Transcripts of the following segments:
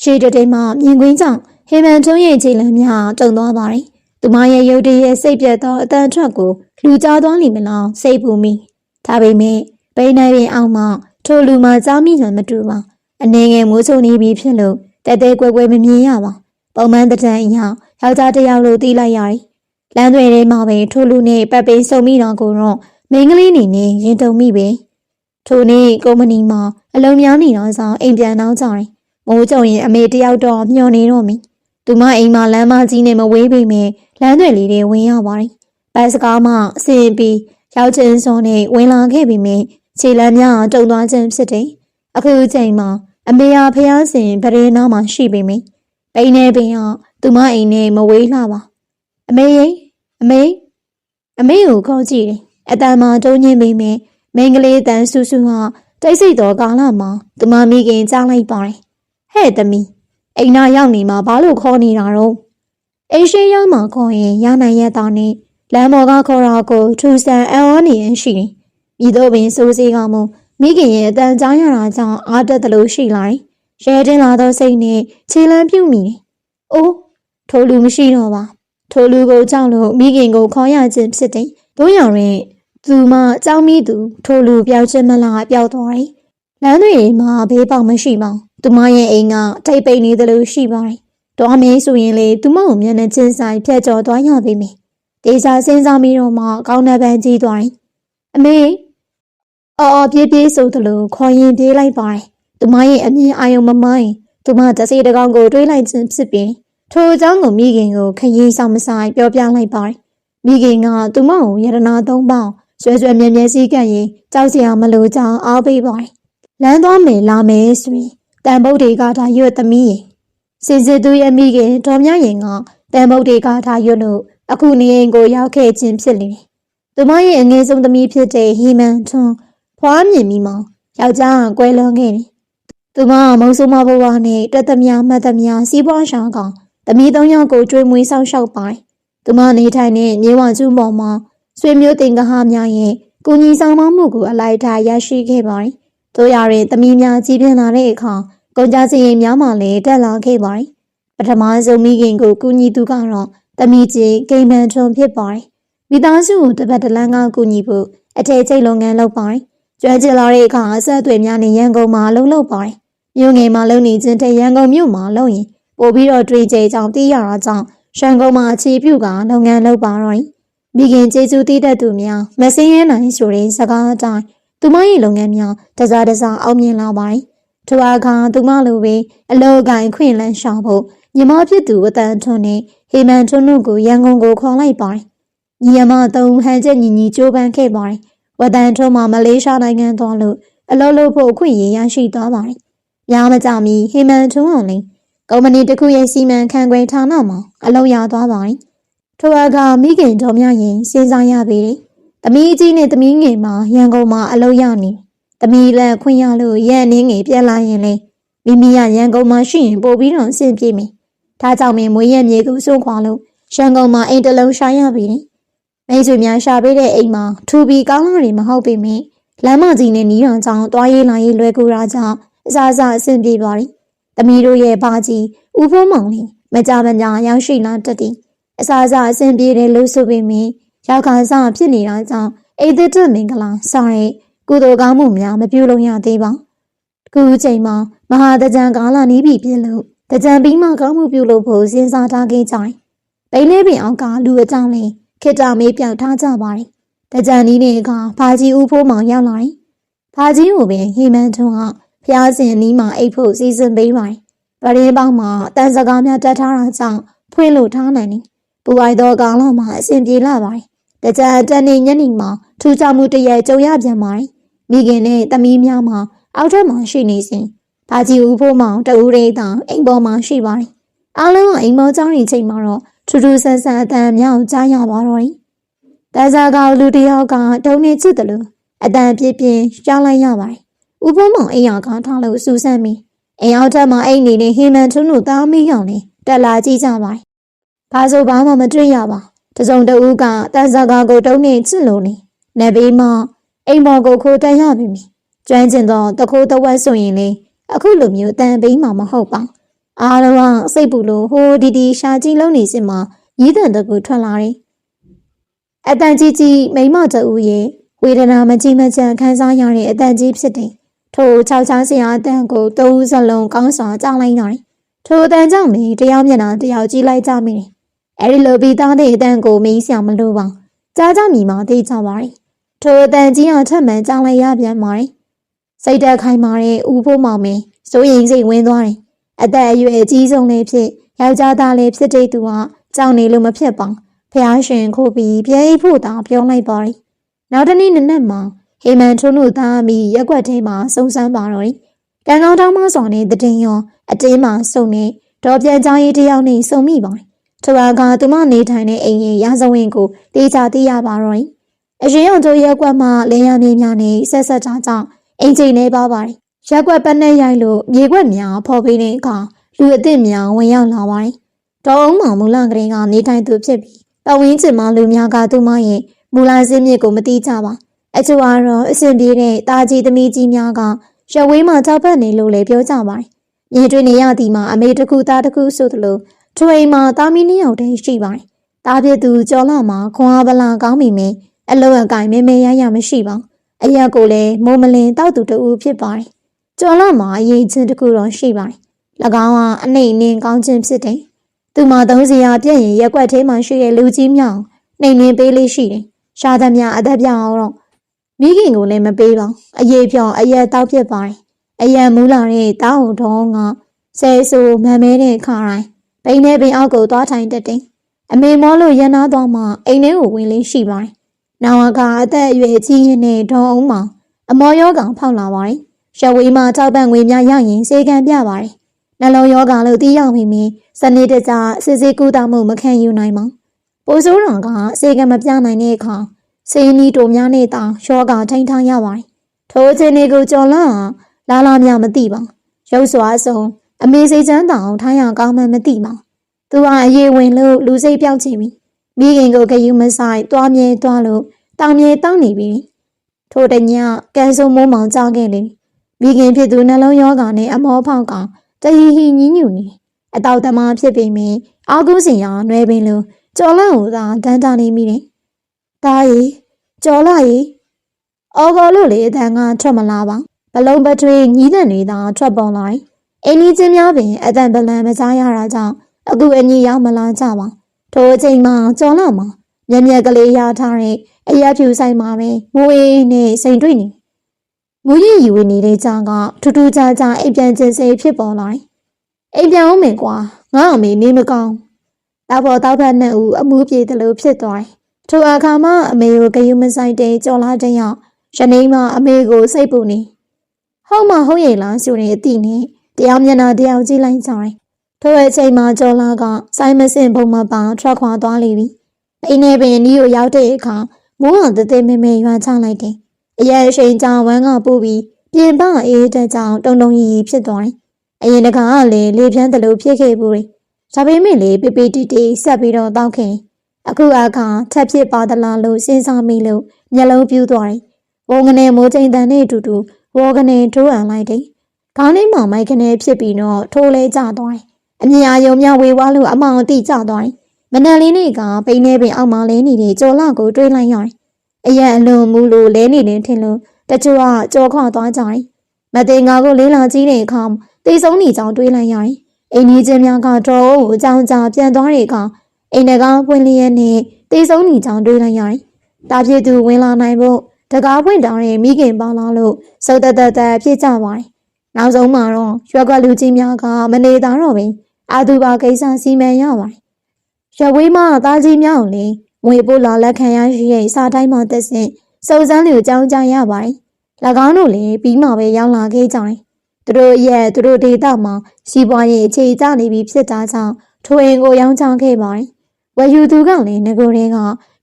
ရှေ့တိမ်မှမြင်ကွင်းကြောင့်ဟေမန်ထွန်းရဲ့ခြေလမ်းများတုံသွားပါတယ်။သူမရဲ့ရုတ်တရက်စိတ်ပြတ်သောအတန်ထွက်ကိုလူကြားသွားလိမ့်မလားစိတ်ပူမိ။ဒါပေမဲ့ပိန်းနိုင်ရင်အောင်မှထိုလူမှကြားမိမှမတူပါ။အနေငယ်မိုးချုံနေပြီဖြစ်လို့တဲတဲကွယ်ကွယ်မမြင်ရပါ။ပုံမှန်တဲ့တန်းအရာယောက်ျားတစ်ယောက်လို့သိလိုက်ရတယ်။လမ်းတွေထဲမှာပဲထိုလူနဲ့ပတ်ပိန်ဆုံမိတာကိုတော့မိန်းကလေးနေနဲ့ရင်တုံမိပဲ။ထိုနေ့ကုမ္ပဏီမှာအလုံးများနေတော့ဆောင်အိမ်ပြန်နောက်ကြတယ်။မိုးကြုံရင်အမေတယောက်တော့မျောနေတော့မိ။သူမအိမ်မှာလမ်းမကြီးနဲ့မဝေးပေမဲ့လမ်းတွေလေးတွေဝင်ရပါတယ်။ဘတ်စကားမှအစင်ပြီးရောက်ချင်းစောနဲ့ဝင်လာခဲ့ပေမဲ့ခြေလမ်းများတုံသွားခြင်းဖြစ်တယ်။အခုချိန်မှာအမေဟာဖျားစင်ပရေနာမှာရှိပေမဲ့ပိန်းနေပင်ကသူမအိမ်နဲ့မဝေးလှပါ။အမေကိုခေါ်ကြည့်တယ်။အတန်မှာတုံးညင်းပေမဲ့မိန်းကလေးတန်ဆူဆူဟာတိတ်ဆိတ်သောကာလမှာသူမမိခင်ကြားလိုက်ပါတယ်။ဟဲ့သမီးအိမ်နာရောက်နေမှာဘာလို့ခေါ်နေတာတော့အိမ်ရှိရောက်မှာခေါ်ရင်ရနိုင်ရတာနဲ့လမ်းပေါ်ကခေါ်တာကိုထူဆန်အံ့ဩနေရင်ရှိတယ်။မိတို့ပင်စိုးစေးကမှမိခင်ရဲ့အတန်ကြားရတာကြောင့်အားတက်တယ်လို့ရှိလာတယ်။ရဲတင်လာသောစိတ်နဲ့ခြေလမ်းပြုတ်မိတယ်။အိုးထိုလူမရှိတော့ပါ။ထိုလူကိုကြောက်လို့မိခင်ကိုခေါ်ရခြင်းဖြစ်တယ်။တို့ရောင်ရင်သူမကြောက်မိသူထိုလူပြောက်ခြင်းမလားပြောက်သွားတယ်။လမ်းတွေမှာဘေးပေါက်မရှိပါဘူး။သူမရဲ့အိမ်ကထိပ်ပိန်နေသလိုရှိပါတယ်။တော်မင်းဆိုရင်လေသူမကိုမျက်နှာချင်းဆိုင်ဖြတ်ကျော်သွားရပြီမယ်။ဒေစာစဉ်းစားပြီးတော့မှကောင်းတဲ့ပန်းကြီးသွားတယ်။အမေပြေးဆိုသလိုခေါ်ရင်ပြေးလိုက်ပါတယ်။သူမရဲ့အမြင်အာယုံမမိုင်းသူမတစေတကောင်ကိုတွေးလိုက်ခြင်းဖြစ်ပြီးထိုအကြောင်းကိုမိခင်ကိုခရီးဆောင်မဆိုင်ပြောပြလိုက်ပါတယ်။မိခင်ကသူမကိုရတနာ3ပေါင်ရွှဲမြဲမြဲစည်းကပ်ရင်ကြောက်စရာမလိုကြောင်းအားပေးပါတယ်။လမ်းသွားမယ်လာမယ်ဆိုရင်တန်ပုတ်တွေကဒါရွတ်သမီးရင်စစ်သူရဲ့မိခင်တော်မြရင်ကတန်ပုတ်တွေကဒါရွတ်လို့အခုနေအိမ်ကိုရောက်ခဲ့ခြင်းဖြစ်လေတယ်။သူမရဲ့အငယ်ဆုံးသမီးဖြစ်တဲ့ဟီမန်ထွန်းဖွားမြင်ပြီးမှယောက်ျားကွဲလွန်ခဲ့တယ်။သူမမုံဆိုးမဘဝနဲ့တက်သမျှမှတ်သမျှစီးပွားရှာကသမီး3ယောက်ကိုကျွေးမွေးဆောက်ရှောက်ပါတယ်။သူမနေထိုင်တဲ့မြေဝကျူးပေါ်မှာဆွေမျိုးတင်ကဟာများရဲ့ကုညီဆောင်မမှုကိုအလိုက်ထားရရှိခဲ့ပါတယ်။တို့ရတဲ့သမီးများကြီးပြင်းလာတဲ့အခါကုန်ကြစည်ရင်များမှလည်းတက်လာခဲ့ပါတယ်။ပထမဆုံးမိခင်ကိုကုညီသူကတော့သမီးကြီးဂိမ်းမန်ထွန်းဖြစ်ပါတယ်။မိသားစုကိုတစ်ပတ်တစ်လမ်းကကုညီဖို့အထည်ချိတ်လုပ်ငန်းလုပ်ပါတယ်။ကျွမ်းကျင်လာတဲ့အခါအဆက်အသွယ်များနဲ့ရန်ကုန်မှာလုပ်ပါတယ်။မြို့ငယ်မှာလုပ်နေခြင်းတဲ့ရန်ကုန်မြို့မှာလုပ်ရင်ပို့ပြီးတော့တွေးကြကြောင်သိရတာကြောင့်ရန်ကုန်မှာအခြေပြုကလုပ်ငန်းလုပ်ပါတော့။မိခင်ကျေးဇူးတည်တတ်သူများမစင်းရဲနိုင်ဆိုတဲ့စကားအတိုင်းသူမရဲ့လုပ်ငန်းများတစားအောင်မြင်လာပါတယ်။ထိုအခါသူမလိုပဲအလုပ်ကိုင်ခွင့်လန်းရှာဖို့ညီမဖြစ်သူအတန်ထွန်းနဲ့ဟေမန်ထွန်းတို့ကိုရန်ကုန်ကိုခေါ်လိုက်ပါတယ်။ညီမ3ဟန်ချက်ညီကြိုးပမ်းခဲ့ပါတယ်။ဝတန်ထွန်းမှာမလေးရှားနိုင်ငံသွားလို့အလုပ်လုပ်ဖို့အခွင့်အရေးရရှိသွားပါတယ်။များမကြမီဟေမန်ထွန်းအောင်လည်းကုမ္ပဏီတစ်ခုရဲ့စီမံခန့်ခွဲဌာနမှာအလုပ်ရသွားပါတယ်။ထိုအခါမိခင်တော်များရင်စဉ်းစားရပေတယ်။သမီးကြီးနဲ့သမီးငယ်မှာရန်ကုန်မှာအလုပ်ရနေ။သမီးလည်းခွင့်ရလို့ရန်နေငယ်ပြန်လာရင်လေမိမိရရန်ကုန်မှာရှိရင်ပို့ပြီးတော့အဆင်ပြေမယ်။ဒါကြောင့်မွေးရမြေကိုစွန့်ခွာလို့ရန်ကုန်မှာအိမ်တလုံးရှာရပြီလေ။မိတ်ဆွေများရှာပေးတဲ့အိမ်မှာထူပြီးကောင်းလာတွေမဟုတ်ပေမဲ့လမ်းမကြီးနဲ့နီးတော်ကြောင့်တွားရေးလာရေးလွယ်ကူတာကြောင့်အစားအဆင်ပြေပါလိမ့်။သမီးတို့ရဲ့ဘာကြီးဦးဖိုးမောင်လေးမကြရောက်ရှိလာတတ်တယ်။အစားအဆင်ပြေတယ်လို့ဆိုပေမဲ့ရောက်ခါစားဖြစ်နေတာကြောင့်အိတ်သက်မင်္ဂလာစားတဲ့ကုသိုလ်ကောင်းမှုများမပြုလုပ်ရသေးပါ။ခုချိန်မှာမဟာတကြံကာလနီးပြီဖြစ်လို့တကြံပြီးမှကောင်းမှုပြုလုပ်ဖို့စဉ်းစားထားခဲ့ကြတယ်။ပိန်းလေးပင်အောင်ကလူအကြောင်းလေးခေတ္တမေးပြောက်ထားကြပါတယ်။တကြံနီးတဲ့အခါဘာကြီးဦးဖိုးမောင်ရောက်လာတယ်။ဘာကြီးကိုပင်ဟေမန်ထွန်းကဖျားစင်နီးမှာအိတ်ဖို့စီစဉ်ပေးပါတယ်။ပရင်းပေါင်းမှာတန်စကားများတက်ထားတာကြောင့်ဖွင့်လို့ထားနိုင်တယ်။ပူအိုက်သောကာလမှာအဆင်ပြေလာပါတယ်။တကြံတန်နေညနေမှာထူးခြားမှုတရကြုံရပြန်ပါတယ်။မိခင်နဲ့သမီးများမှာအောက်ထပ်မှာရှိနေစဉ်ဘာကြီးဦးဖိုးမောင်တဦးလေးတောင်အိမ်ပေါ်မှာရှိပါတယ်။အားလုံးကအိမ်ပေါ်ကျောင်းရင်ချိန်မှာတော့ထူးထူးဆန်းဆန်းအတန်မြောက်ကြားရပါတော့တယ်။တစားကောင်လူတယောက်ကဒုံနေချစ်တယ်လို့အတန်ပြင်းကြားလိုက်ရပါတယ်။ဦးဖိုးမောင်အိမ်ကထားလို့စူးစမ်းပြီးအိမ်အောက်ထပ်မှာအိမ်နေတဲ့ဟေမန်ထွန်းတို့သားမေးရောင်နဲ့တက်လာကြည့်ကြပါတယ်။ဘာဆိုဘာမှမတွေ့ရပါ။တစုံတဦးကတန်စားကောင်ကိုဒုံနေချစ်လို့နေ။နေပြီးမှအိမ်ပေါ်ကိုခိုးတက်ရပြီ။ကျွမ်းကျင်သောတခိုးတဝက်ဆိုရင်လေအခုလိုမျိုးတန်ပေးမှာမဟုတ်ပါ အားလုံးကစိတ်ပူလို့ဟိုဒီရှာကြီးလုံးနေစင်မှာညီးတန်တကူထွက်လာတယ်။အတန်ကြီးမိမတဦးရဲ့ဝေဒနာမကြီးမကျန်ခံစားရတဲ့အတန်ကြီးဖြစ်တယ်။ထိုခြောက်ချားစရာအတန်ကိုသုံးစလုံးကောင်းစွာကြားလိုက်ရတယ်။ထိုအတန်ကြောင့်မင်းတယောက်မျက်နှာတယောက်ကြည့်လိုက်ကြမိတယ်။အဲဒီလိုပြီးသားတဲ့အတန်ကိုမင်းဆရာမလို့ပါ။ကြားကြမိမှသိကြပါရဲ့။ထိုအတန်ကြီးထပ်မံကြားလိုက်ရပြန်ပါတယ်။စိတ်တက်ခိုင်မာတဲ့ဦးဖို့မောင်မင်းစိုးရိမ်စိတ်ဝင်သွားတယ်။အသက်အရွယ်အကြီးဆုံးလေးဖြစ်ယောက်ျားသားလေးဖြစ်တဲ့သူကကြောက်နေလို့မဖြစ်ပါ။ဖျားရှင်ခိုးပြီးပြဲအိပ်ဖို့သာပြောလိုက်ပါတယ်။နောက်တနေ့နက်မှာဟေမန်ထွန်းတို့သားမိရက်ွက်ထဲမှာစုံစမ်းပါတော့တယ်။ကံကောင်းတောင်းမစွာနဲ့တည်ရောအတင်းမှစုံနေဒေါ်ပြန်ကြားရေးတယောက်နဲ့စုံမိပါတယ်။ထိုအခါသူမနေထိုင်တဲ့အိမ်ရဲ့ရာဇဝင်ကိုတေချာသိရပါတော့တယ်။အရင်ကတို့ရက်ွက်မှာလင်းရမြင်းများနဲ့ဆက်တာကြောင့်အိမ်ချိန်နေပါပါတယ်။ရက်ွက်ပတ်နဲ့ရိုက်လို့မြေခွက်များဖော်ပေးတဲ့အခါလူအသစ်များဝင်ရောက်လာပါတယ်။ဒေါ်အောင်မောင်မူလကလေးကနေထိုင်သူဖြစ်ပြီးပတ်ဝန်းကျင်မှာလူများကသူမရဲ့မူလစင်းမြစ်ကိုမတိကြပါအချို့ကတော့အစဉ်ပြေတဲ့တာကြီးသမီးကြီးများကရွှေဝေးမှာကြောက်ပတ်နေလို့လည်းပြောကြပါတယ်။မြေတွင်နေရသည်မှာအမေတစ်ခုသားတစ်ခုဆိုသလိုထွေမှာသားမီးနှစ်ယောက်တည်းရှိပါတယ်။တာဖြစ်သူကျော်လာမှာခွန်အားပလာကောင်းမိမယ်အလုံးအကိုင်မဲမဲရရမရှိပါ။အရက်ကိုလည်းမိုးမလင်းတောက်သူတူဖြစ်ပါတယ်။ကျော်လာမှာအရေးချင်းတစ်ခုတော့ရှိပါတယ်။၎င်းကအနှိမ့်နှင်းကောင်းခြင်းဖြစ်တယ်။သူမှသုံးစရာပြည့်ရင်ရက်ွက်ထဲမှာရှိတဲ့လူကြီးမြောင်နှိမ့်နှင်းပေးလေးရှိတယ်။ရှားသမျှအသက်ပြောင်းအောင်တော့မိခင်ကိုလည်းမပေးပါအရေးပြောင်းအရက်တောက်ဖြစ်ပါတယ်အရက်မူလာတဲ့တောင်းတော်ကဆဲဆူမမဲတဲ့ခါတိုင်းဘိန်းနဲ့ပင်အောက်ကိုသွားထိုင်တက်တယ်အမေမောလို့ရန်နာသွားမှအိမ်ထဲကိုဝင်လေးရှိပါတယ်နောင်ကအသက်အရွယ်ကြီးရင်နဲ့ဒေါ်အောင်မောင်အမော်ယောဂဖောက်လာပါတယ်ရှဝေးမှာထောက်ပံ့ငွေများရရင်စေကံပြပါတယ်နှလုံးယောဂလို့သိရောက်မိပြီးစနစ်တကျစစ်စစ်ကူတာမှုမခံယူနိုင်ပါပိုးစိုးတော်ကစေကံမပြနိုင်တဲ့အခါစေနီတို့များနဲ့တောင်ယောဂထိန်ထားရပါတယ်။ထိုအချိန်ကိုကြော်လာများမသိပါ။ရုပ်စွာဆုံးအမေစိတ်ချမ်းတောင်ထိုင်းရကောင်းမှမသိပါ။သူကအရေးဝင်လို့လူစိတ်ပြောက်ချင်ပြီ။မိခင်ကိုဂယုမဆိုင်သွားမြဲသွားလို့တောင်မြဲတောင်းနေပြီ။ထိုတညကန်စုံမိုးမောင်ကြောက်ခဲ့လေ။မိခင်ဖြစ်သူနှလုံးယောဂနဲ့အမောဖောက်ကတဟီဟီညင်းညူနေ။အတောက်သမားဖြစ်ပေမယ့်အာကုစင်ရနွယ်ပင်လို့ကြော်လန့်ဟူသာဒန်းတာနေမိတယ်။ဒါရီကျော်လာရီအော်ခေါ်လို့လေအတန်ကထွက်မလာပါဘလုံးပထွေးညီးတန်တွေသာထွက်ပေါ်လာတယ်အင်းကြီးချင်းများပင်အတန်ပလန်မကြားရတာကြောင့်အခုအညီရောက်မလာကြပါထိုအချိန်မှာကျော်လာမှာမျက်မျက်ကလေးရထားတဲ့အရက်ဖြူဆိုင်မှာပဲငွေနဲ့စိန်တွေ့နေငွေရည်ယူနေတဲ့ကြောင်ကထူးထူးခြားခြားအိမ်ပြန်ခြင်းစိဖြစ်ပေါ်လာတယ်အိမ်ပြန်အောင်မယ်ကွာငါ့အမေနေမကောင်းတောက်ပေါ်တောက်ဖက်နဲ့ဦးအမှုပြေတယ်လို့ဖြစ်သွားတယ်ထိုအခါမှအမေကိုဂယုမဆိုင်တဲ့ကြော်လာတဲ့ရောက်ယနေ့မှအမေကိုစိတ်ပူနေဟုတ်မဟုတ်ရဲ့လားဆိုတဲ့အသည့်နဲ့တရားမျက်နှာတရားကြည့်လိုက်ကြတယ်ထိုအချိန်မှာကြော်လာကစိုင်းမစင်ဘုံမပါထွက်ခွာသွားလိမ့်ပြီအိမ်ထဲပင်နီးကိုရောက်တဲ့အခါမိုးအောင်တသေးမဲမဲရွာချလိုက်တယ်အရင်အချိန်ကြောင်ဝမ်းကပူပြီးပြင်ပအေးတဲ့ကြောင်တုံတုံရီဖြစ်သွားတယ်အရင်တခါကလည်းလေပြန်းတယ်လို့ဖြစ်ခဲ့ဘူးလေဒါပေမဲ့လေပိပိတီတီဆက်ပြီးတော့တောက်ခင်အခုအခါထပ်ဖြစ်ပါသလားလို့စဉ်းစားမိလို့မျက်လုံးပြူးသွားတယ်။ဝုံကနေမိုးချိန်တန်နဲ့အတူတူဝေါကနေထိုးအံလိုက်တယ်။ခေါင်းလေးမောင်မိုက်ကနေဖြစ်ပြီးတော့ထိုးလဲကျသွားတယ်။အမြင်အာရုံများဝေဝါလို့အမောင်တိကျသွားတယ်။မနက်လေးနေ့ကပိန်းနေပင်အောက်မှာလဲနေတဲ့ကြော်လကိုတွေးလိုက်ရတယ်။အရက်အလွန်မူလို့လဲနေတယ်ထင်လို့တချို့ကကြော်ခွာသွားကြတယ်။မသိငါကိုလေးလာကြည့်တဲ့အခါတေဆုံးနေကြောင်တွေးလိုက်ရတယ်။အိမ်ကြီးချင်းများကတော့အကြောင်းကြားပြန်သွားတဲ့အခါအိမ်ကပွင့်လျက်နဲ့တေဆုံးနေကြောင်တွေးလိုက်ရတယ်။တာဖြစ်သူဝင်လာနိုင်ဖို့တကားပွင့်တောင်းတဲ့မိခင်ပေါလာလို့စုတ်တက်ဖြစ်ကြပါတယ်။နောက်ဆုံးမှာတော့ရွက်ကလူကြီးများကမနေသားတော့ပင်အာသူပါကိစ္စစီမံရပါတယ်။ရွက်ဝေးမှသားကြီးများကိုလည်းငွေပို့လာလက်ခံရရှိတဲ့စာတိုင်းမှာတက်ဆင့်စုံစမ်းလူကြောင်းကြရပါတယ်။၎င်းတို့လည်းပြီးမှပဲရောက်လာခဲ့ကြတယ်။သူတို့ဒေသမှာစီးပွားရေးအခြေကျနေပြီးဖြစ်တာကြောင့်ထိုအိမ်ကိုရောင်းချခဲ့ပါတယ်။ဝယ်ယူသူကလည်းငကိုတွေက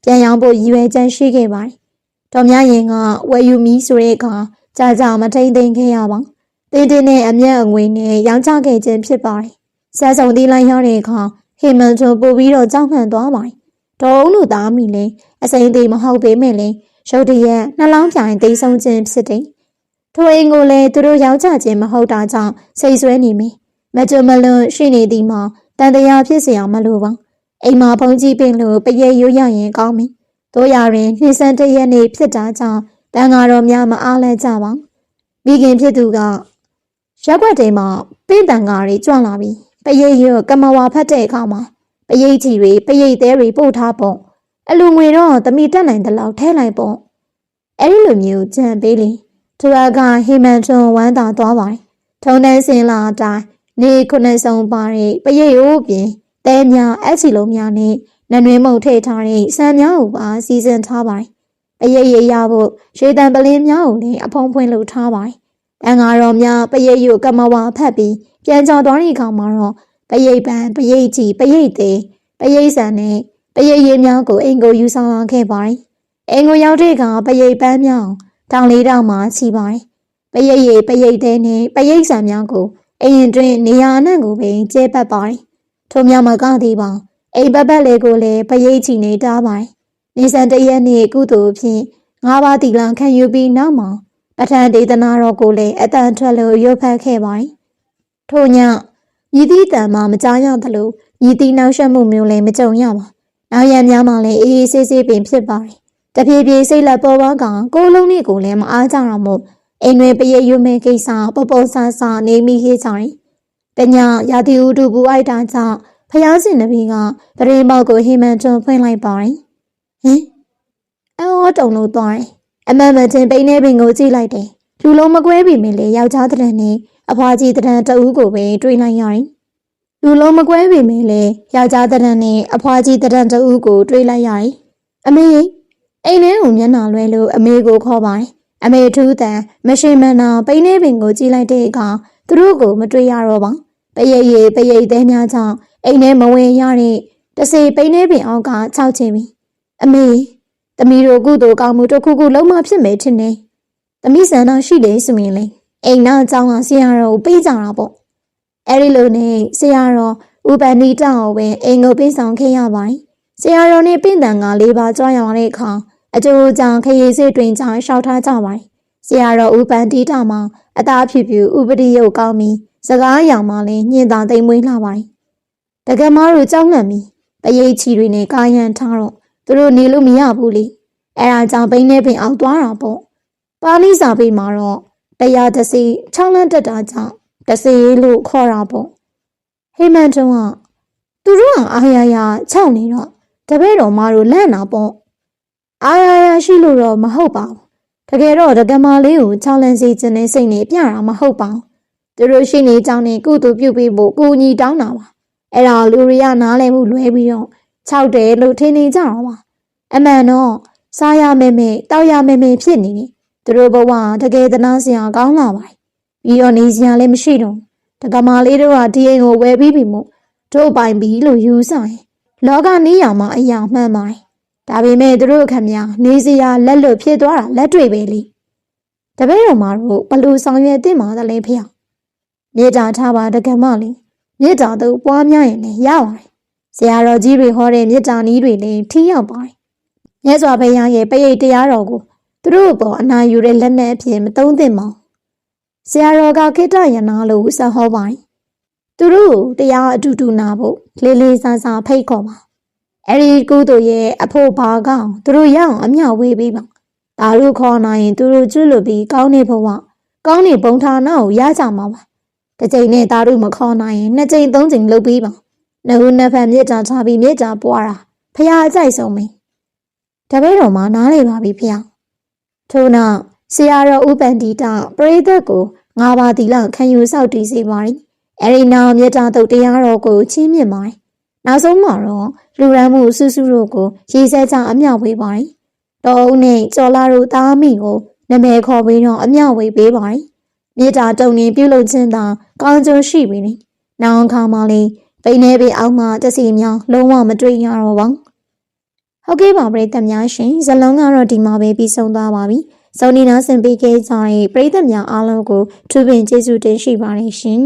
ပြန်ရောင်းဖို့ရည်ရွယ်ချက်ရှိခဲ့ပါတယ်။တော်များရင်ကဝယ်ယူမီဆိုတဲ့အခါကြာမထိန်သိမ်းခဲ့ရပါ။တင်းနဲ့အမျက်အငွေနဲ့ရောင်းချခဲ့ခြင်းဖြစ်ပါတယ်။ဆက်စုံတီးလိုက်ရတဲ့အခါဟေမန်ထွန်ပို့ပြီးတော့ကြောက်မှန်သွားပါတယ်။ဒေါ်ဦးတို့သားမိလည်းအစိမ့်သေးမဟုတ်ပေမဲ့လည်းရုတ်တရက်နှလောင်းပြိုင်သိမ်းဆုံးခြင်းဖြစ်တယ်။ထိုအိမ်ကိုလည်းသူတို့ရောင်းချခြင်းမဟုတ်တာကြောင့်စိတ်ဆွဲနေမိ မကြမလွန်ရှိနေသည်မှာတန်တရားဖြစ်เสียမလို့ပါအိမ်မှာဖုန်ကြီးပင်လို့ပရိတ်ရိုးရရင်ကောင်းပြီတို့ရရင်နှင်းစန်းတရက်နေ့ဖြစ်တာကြောင့်တန်ဃာတော်များမအားလဲကြပါမိခင်ဖြစ်သူကရက်ွက်တွေမှာပင့်တန်ဃာတွေကြွလာပြီးပရိတ်ရိုးကမဝါဖတ်တဲ့အခါမှာပရိတ်ကြီးတွေပရိတ်သေးတွေပို့ထားပေါ့အလူငွေတော့တမိတက်နိုင်တဲ့လောက်ထဲလိုက်ပေါ့အဲ့ဒီလိုမျိုးကြံပေးလေသူကဟိမန်ထွန်ဝမ်းသာသွားပါတယ်ထုံတန်းစင်လာအတိုင်းနေခုနှစ်ဆုံးပါတဲ့ပရိတ်ရိုးပြင်တဲများအချီလုံးများနဲ့နနွေးမုံထည့်ထားတဲ့ဆံများကိုပါစီစဉ်ထားပါတယ်ပရိတ်ရရဖို့ရွှေတံပလင်းများကိုလည်းအဖုံးဖွင့်လုပ်ထားပါတယ်တန်ဃာတော်များပရိတ်ရိုးကမဝါဖတ်ပြီးပြန်ကြော်သွားတဲ့အခါမှာတော့ပရိတ်ပန်ပရိတ်ကြီးပရိတ်သေးပရိတ်ဆန်နဲ့ပရိတ်ရည်များကိုအိမ်ကိုယူဆောင်လာခဲ့ပါတယ်အိမ်ကိုရောက်တဲ့အခါပရိတ်ပန်းများတောင်လေးတောင်မှချီပါတယ်ပရိတ်ရည်ပရိတ်သေးနဲ့ပရိတ်ဆန်များကိုအိမ်တွင်နေရာအနှံ့ကိုပင်ကျဲပတ်ပါတယ်ထို့များမကသေးပါအိမ်ပတ်ပတ်လေးကိုလည်းပရိတ်ချီနေတားပါတယ်နေစံတရက်နေ့ကုသိုလ်ဖြင့်၅ပါးတီလံခံယူပြီးနောက်မှာပဋ္ဌာန်းဒေသနာတော်ကိုလည်းအတန်ထွက်လို့ရွတ်ဖတ်ခဲ့ပါတယ်ထို့ညမြည်သည့်တန်မှမကြားရသလိုမြည်သည့်နောက်ရှက်မှုမျိုးလည်းမကြုံရပါနောက်ရများမှလည်းအေးအေးဆေးဆေးပင်ဖြစ်ပါတယ်တဖြည်းဖြည်းစိတ်လက်ပေါ်ပါကကိုယ်လုံးလေးကိုလည်းမအားကြတော့မို့အိမ်တွင်ပရိတ်ရွမဲကိစ္စပေါ်ပေါ်ဆာဆာနေမိခဲ့ကြတယ်တညရာသီဥတုပူအိုက်တာကြောင့်ဖျားစင်တပီကပရင်ပေါက်ကိုဟိမန်ထွန်ဖွင့်လိုက်ပါတယ်ဟင်အော်တုံလို့သွားတယ်အမမချင်းပိန်းနေပင်ကိုကြည့်လိုက်တယ်လူလုံးမကွဲပြီမင်းလေယောက်ျားတရံနဲ့အဖွားကြီးတရံတဦးကိုပဲတွေးလိုက်ရတယ်လူလုံးမကွဲပြီမင်းလေယောက်ျားတရံနဲ့အဖွားကြီးတရံတဦးကိုတွေးလိုက်ရတယ်အမေအိမ်ထဲကိုမျက်နှာလွဲလို့အမေကိုခေါ်ပါတယ်အမေထူးတန်မရှင်မနာပိန်းနေပင်ကိုကြည့်လိုက်တဲ့အခါသူတို့ကိုမတွေ့ရတော့ပါပရိတ်ရည်ပရိတ်သေးများကြောင့်အိမ်ထဲမဝင်ရတဲ့တစေပိန်းနေပင်အောက်ကခြောက်ချင်ပြီအမေသမီးတို့ကုသိုလ်ကောင်းမှုတစ်ခုခုလုံးမဖြစ်မယ်ထင်တယ်သမီးဆန္ဒရှိတယ်ဆိုရင်လေအိမ်နာအကြောင်းကဆရာတော်ကိုပေးကြတာပေါ့အဲ့ဒီလိုနဲ့ဆရာတော်ဥပဏိတောင်ပဲအိမ်ကိုပေးဆောင်ခဲ့ရပါတယ်ဆရာတော်နဲ့ပင့်တန်က၄ပါးကြွရတဲ့အခါအကျိုးကြောင့်ခရီးစစ်တွင်ကြောင့်ရှောက်ထားကြပါတယ်ဆရာတော်ဥပဏိတောင်မှာအသားဖြူဖြူဥပတိယုတ်ကောင်းပြီးစကားအယောင်မှလည်းညင်သာသိမ်မွေးလာပါတယ်တကယ်မတို့ကြောက်လန့်ပြီးပရိတ်ချီတွေနဲ့ကာယံထားတော့သူတို့နေလို့မရဘူးလေအဲဒါကြောင့်ပိန်းနေပင်အောင်သွားတာပေါ့ပါဠိစာပေမှာတော့တရားတစ်စီ6လမ်းတက်တာကြောင့်တစေလို့ခေါ်တာပေါ့ဟိမန်တုံးကသူတို့ကအာရရ6နေတော့တပည့်တော်မတို့လန့်တာပေါ့အာရရရှိလို့တော့မဟုတ်ပါဘူးတကယ်တော့ဒကမာလေးကို6လမ်းစီခြင်းနဲ့စိတ်နဲ့ပြတာမဟုတ်ပါဘူးသူတို့ရှိနေကြောင်းနဲ့ကုသိုလ်ပြုပြီးဖို့ကိုညီတောင်းတာပါအဲ့ဒါလူရိယနားလည်မှုလွဲပြီးတော့6တယ်လို့ထင်နေကြတာပါအမှန်တော့စားရမယ်မယ်တောက်ရမယ်မယ်ဖြစ်နေတယ်သူတို့ဘဝတကယ်သနာစရာကောင်းလာပါတယ်ပြီးတော့နေစရာလည်းမရှိတော့ဒကမာလေးတို့ကဒီအိမ်ကိုဝယ်ပြီးပြီမို့တို့ပိုင်ပြီလို့ယူဆရင်လောကနေရမှာအရာမှန်ပါတယ်ဒါပေမဲ့သူတို့ခင်ဗျာနေစရာလက်လွတ်ဖြစ်သွားတာလက်တွေ့ပဲလေတပည့်တော်မတို့ဘလို့ဆောင်ရွက်သင့်ပါသလဲဖေ။မြေတာထားပါတကမလေးမြေတာတို့ပွားများရင်လည်းရပါတယ်ဆရာတော်ကြီးတွေဟောတဲ့မြေတာနီးတွေလည်းထိရောက်ပါတယ်မြတ်စွာဘုရားရဲ့ပရိတ်တရားတော်ကိုသူတို့အပေါ်အနာယူတဲ့လက်နက်အဖြစ်မသုံးသင့်ပါဘူးဆရာတော်ကခေတ္တရနာလို့ဆက်ဟောပါတယ်သူတို့တရားအတူတူနာဖို့လေးလေးစားစားဖိတ်ခေါ်ပါအဲ့ဒီကုသိုလ်ရဲ့အဖို့ဘာကောင်သူတို့ရအောင်အမျှဝေးပေးပါဒါတို့ခေါ်နိုင်ရင်သူတို့ကျွလွတ်ပြီးကောင်းနေဘဝကောင်းနေဘုံဌာနကိုရကြမှာပါတစ်ချိန်နဲ့ဒါတို့မခေါ်နိုင်ရင်နှစ်ချိန်သုံးချိန်လုပ်ပြီးပါနှုတ်နှစ်ဖက်မြစ်တာထားပြီးမြစ်တာပွားတာဖះအကြိုက်ဆုံးပဲတပည့်တော်မှာနားလေပါပြီဖះထို့နောက်ဆရာတော်ဥပန္တိတပရိသတ်ကို၅ပါးသီလခံယူဆောက်တည်စေပါတယ်အဲဒီနောက်မြတ်တာတုတ်တရားတော်ကိုချီးမြှင့်ပါတယ်နောက်ဆုံးမှာတော့လူရန်မှုစုစုတို့ကိုရေစက်ကြအမျှဝေပါတယ်တော်အုပ်နဲ့ကျော်လာတို့သားမိကိုနာမည်ခေါ်ပြီးတော့အမျှဝေပေးပါတယ်မြေတာတုံနေပြုလုပ်ခြင်းသာကောင်းကျိုးရှိပြီလေနောက်အခါမှလည်းပိနေပေအောက်မှတစီများလုံးဝမတွေ့ရတော့ပါဟုတ်ကဲ့ပါပရိသတ်များရှင်ဇလုံးကတော့ဒီမှာပဲပြီးဆုံးသွားပါပြီစောနီနာဆင်ပေးခဲ့ကြတဲ့ပရိသတ်များအားလုံးကိုထူးပင်ကျေးဇူးတင်ရှိပါတယ်ရှင်